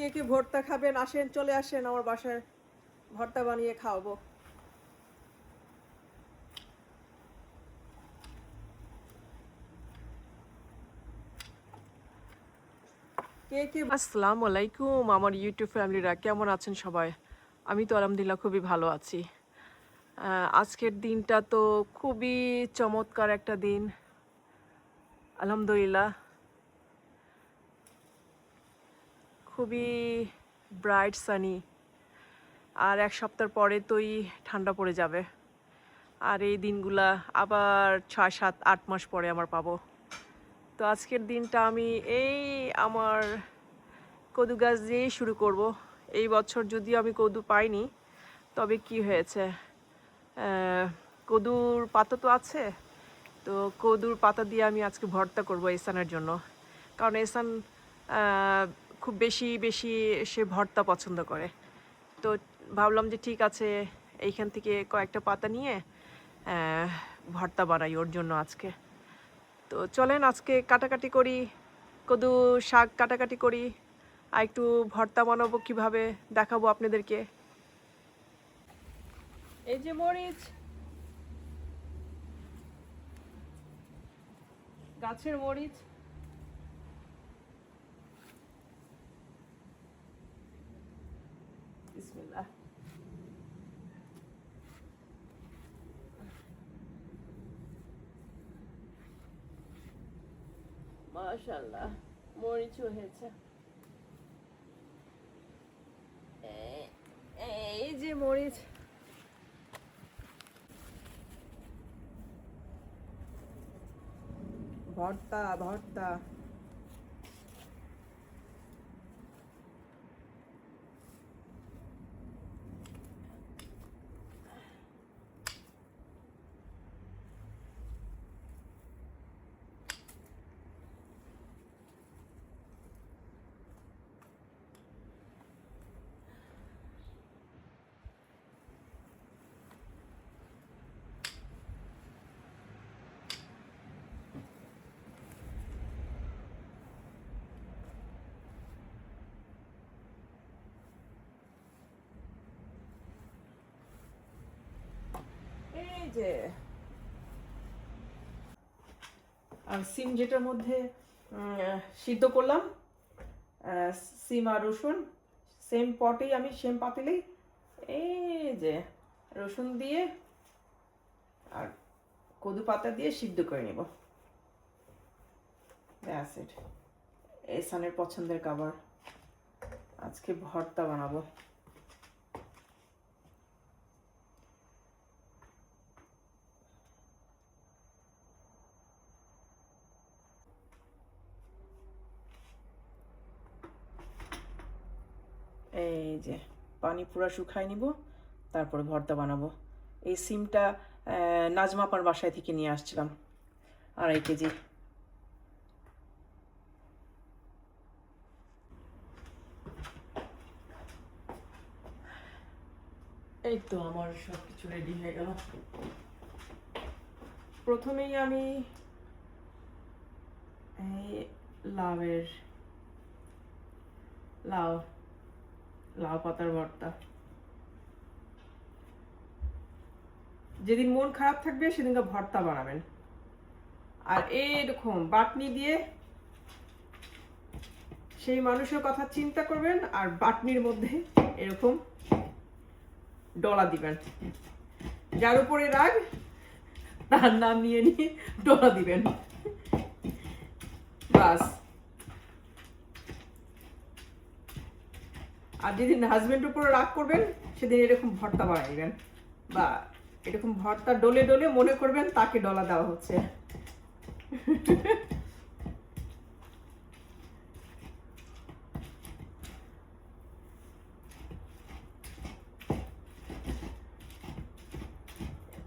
কে কে ভর্তা খাবেন আসেন, চলে আসেন আমার বাসায়, ভর্তা বানিয়ে খাওয়াবো। কে কে আসসালামু আলাইকুম আমার ইউটিউব ফ্যামিলিরা, কেমন আছেন সবাই? আমি তো আলহামদুলিল্লাহ খুবই ভালো আছি। আজকের দিনটা তো খুবই চমৎকার একটা দিন, আলহামদুলিল্লাহ। খুবই ব্রাইট সানি। আর এক সপ্তাহ পরে তোই ঠান্ডা পড়ে যাবে। আর এই দিনগুলা আবার 6, 7, 8 মাস পরে আমার পাবো। তো আজকের দিনটা আমি এই আমার কদু গাছ দিয়েই শুরু করব। এই বছর যদিও আমি কদু পাইনি, তবে কি হয়েছে, কদুর পাতা তো আছে। তো কদুর পাতা দিয়ে আমি আজকে ভর্তা করব এসানের জন্য, কারণ এসান খুব বেশি বেশি সে ভর্তা পছন্দ করে। তো ভাবলাম যে ঠিক আছে, এইখান থেকে কয়েকটা পাতা নিয়ে ভর্তা বানাই ওর জন্য আজকে। তো চলেন আজকে কাটাকাটি করি, কদু শাক কাটাকাটি করি, আর একটু ভর্তা বানাবো কিভাবে দেখাবো আপনাদেরকে। এই যে মরিচ, গাছের মরিচ। বিসমিল্লাহ। মাশাআল্লাহ, মরিচও হয়েছে। এই যে মরিচ, ভর্তা ভর্তা। এই যে আর সিম যেটার মধ্যে সিদ্ধ করলাম, সিম আর রসুন সেম পটেই, আমি সেম পাতিলেই এই যে রসুন দিয়ে আর কদু পাতা দিয়ে সিদ্ধ করে নেব। That's it. এসানের পছন্দের খাবার, আজকে ভর্তা বানাবো। এই যে পানি পুরা শুকাই নিব, তারপরে ভর্তা বানাবো। এই সিমটা নাজমা আপার বাসায় থেকে নিয়ে আসছিলাম, 2.5 কেজি। এই তো আমার সব কিছু রেডি হয়ে গেল। প্রথমেই আমি লাউয়ের লাউ লাউ পাতার ভর্তা। যেদিন মন খারাপ থাকবে সেদিনকে ভর্তা বানাবেন, আর এরকম বাটনি দিয়ে সেই মানুষের কথা চিন্তা করবেন, আর বাটনির মধ্যে এরকম ডলা দিবেন। যার উপরে রাগ তার নাম নিয়ে নিয়ে ডলা দিবেন, বাস। আর যেদিন হাজবেন্ডের উপরে রাগ করবেন সেদিন এরকম ভর্তা বানাইবেন, বা এরকম ভর্তা ডলে ডলে মনে করবেন তাকে ডলা দেওয়া হচ্ছে।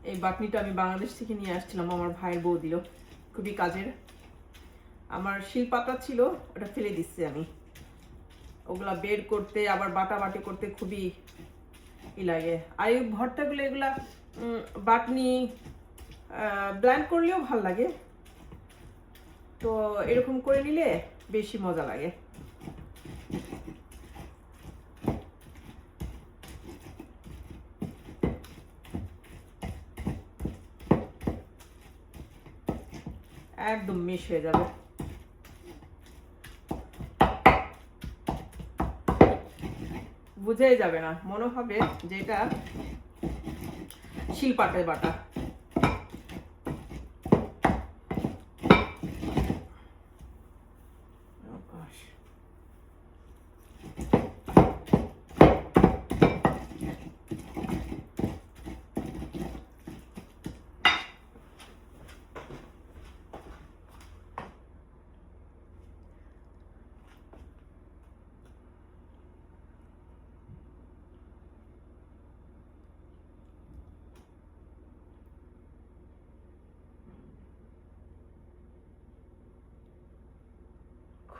এই বাটনিটা আমি বাংলাদেশ থেকে নিয়ে আসছিলাম, আমার ভাইয়ের বউ দিল, খুবই কাজের। আমার শিলপাতা ছিল, ওটা ফেলে দিচ্ছি আমি। ওগুলা বের করতে আবার বাটাবাটি করতে খুবই লাগে। আর এই ভর্তাগুলো এগুলা বাটনি ব্লেন্ড করলেও ভাল লাগে, তো এরকম করে নিলে বেশি মজা লাগে। একদম মিশ হয়ে যাবে। বুঝেই যাবে না, মনে হবে যে এটা শিলপাটায় বাটা।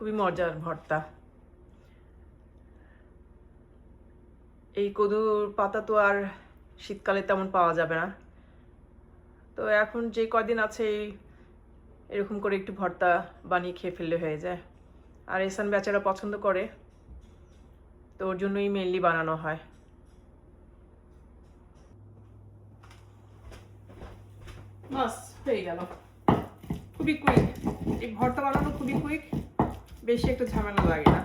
খুবই মজার ভর্তা। এই কদুর পাতা তো আর শীতকালে তেমন পাওয়া যাবে না, তো এখন যে কদিন আছে এরকম করে একটু ভর্তা বানিয়ে খেয়ে ফেললে হয়ে যায়। আর এহসান বেচারা পছন্দ করে, তো ওর জন্যই মেনলি বানানো হয়। বাস হয়ে গেল, খুবই কুইক। এই ভর্তা বানানো খুবই কুইক, বেশি একটা ঝামেলা লাগে না।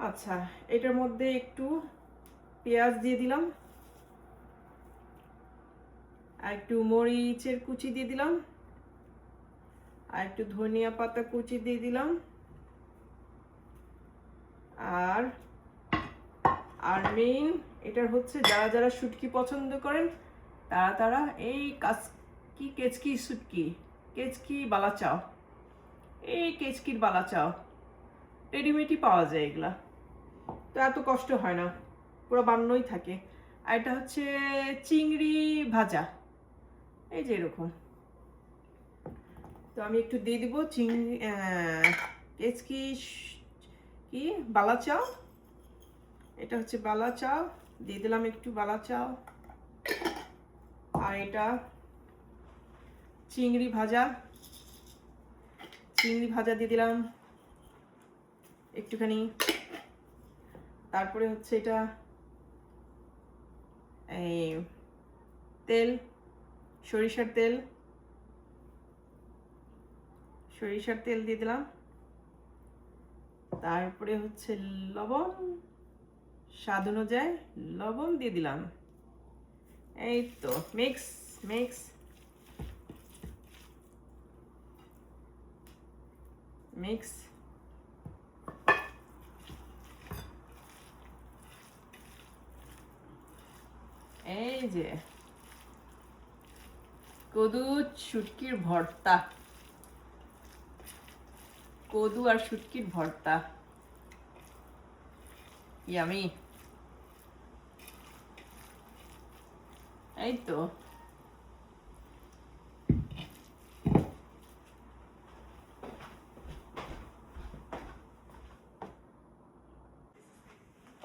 আচ্ছা, এটার মধ্যে একটু পেঁয়াজ দিয়ে দিলাম, আর একটু মরিচের কুচি দিয়ে দিলাম, আর একটু ধনিয়া পাতা কুচি দিয়ে দিলাম, আর আর মেইন এটার হচ্ছে যারা যারা শুটকি পছন্দ করেন তারা তারা এই কেচকি শুটকি, কেচকি বালা চাও, এই কেচকির বালা চাও রেডিমেডই পাওয়া যায় এগুলা, তো এত কষ্ট হয় না, পুরো বানানোই থাকে। আর এটা হচ্ছে চিংড়ি ভাজা, এই যে এরকম। তো আমি একটু দিয়ে দিব চিংড়ি কেচকি কি বালা চাও, এটা হচ্ছে বালা চাও, দিয়ে দিলাম একটু বালা চাও। আর এটা চিংড়ি ভাজা, চিংড়ি ভাজা দিয়ে দিলাম একটুখানি। তারপরে হচ্ছে এটা এই তেল, সরিষার তেল, সরিষার তেল দিয়ে দিলাম। তারপরে হচ্ছে লবণ, স্বাদ অনুযায়ী লবণ দিয়ে দিলাম। এই তো মিক্স মিক্স মিক্স। এই যে কদু শুটকির ভর্তা, কদু আর শুটকির ভর্তা, ইয়ামি। এই তো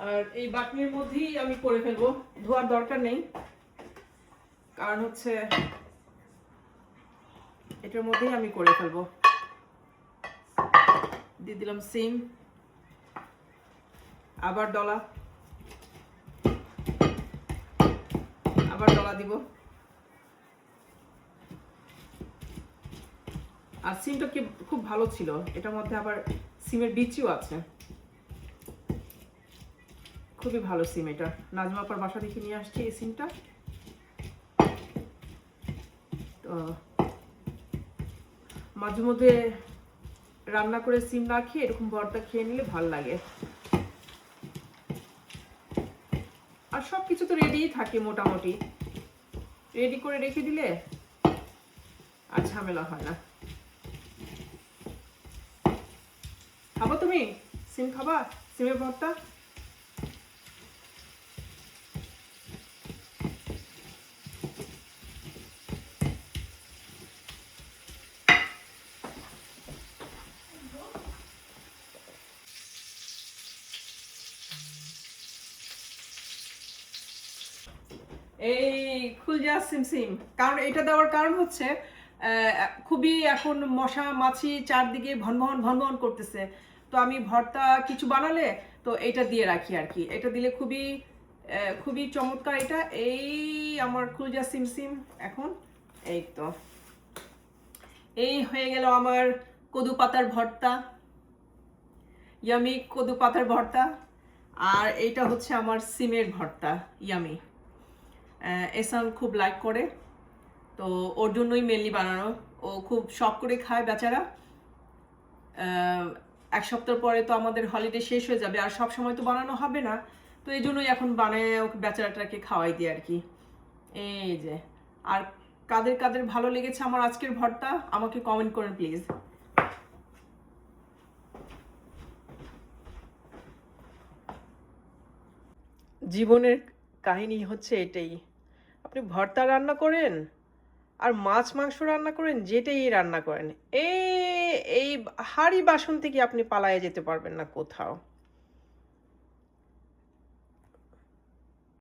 আর এই বাটনির মধ্যেই আমি করে ফেলবো, ধোয়ার দরকার নেই, কারণ হচ্ছে এটার মধ্যেই আমি করে ফেলবো। দিয়ে দিলাম সিম, আবার ডলা, আবার ডলা দিব। আর সিমটা কি খুব ভালো ছিল, এটার মধ্যে আবার সিমের বিচিও আছে, খুবই ভালো সিম এটা। নাজমা আপার বাসা থেকে নিয়ে আসছি এই সিমটা। তো মাঝে মধ্যে রান্না করে সিম না খেয়ে এরকম ভর্তা খেয়ে নিলে ভাল লাগে। আর সব কিছু তো রেডিই থাকে, মোটামুটি রেডি করে রেখে দিলে আর ঝামেলা হয় না। খাবো তুমি সিম, খাবা সিমের ভর্তা? এই খুলজা সিমসিম, কারণ এটা দেওয়ার কারণ হচ্ছে খুবই এখন মশা মাছি চারদিকে ভনভন ভনভন করতেছে, তো আমি ভর্তা কিছু বানালে তো এটা দিয়ে রাখি আর কি, এটা দিলে খুবই খুবই চমৎকার। এটা এই আমার খুলজা সিমসিম এখন এই তো এই হয়ে গেল আমার কদু পাতার ভর্তা, ইয়ামি কদু পাতার ভর্তা। আর এইটা হচ্ছে আমার সিমের ভর্তা, ইয়ামি। এসান খুব লাইক করে, তো ওর জন্যই মেনলি বানানো। ও খুব শখ করে খায় বেচারা। এক সপ্তাহ পরে তো আমাদের হলিডে শেষ হয়ে যাবে, আর সব সময় তো বানানো হবে না, তো এই জন্যই এখন বানায় ওকে বেচারাটাকে খাওয়াই দিই আর কি। এই যে, আর কাদের কাদের ভালো লেগেছে আমার আজকের ভর্তা আমাকে কমেন্ট করেন প্লিজ। জীবনের কাহিনী হচ্ছে এটাই, আপনি ভর্তা রান্না করেন আর মাছ মাংস রান্না করেন, যেটাই রান্না করেন, এই হাঁড়ি বাসন থেকে আপনি পালায়ে যেতে পারবেন না কোথাও।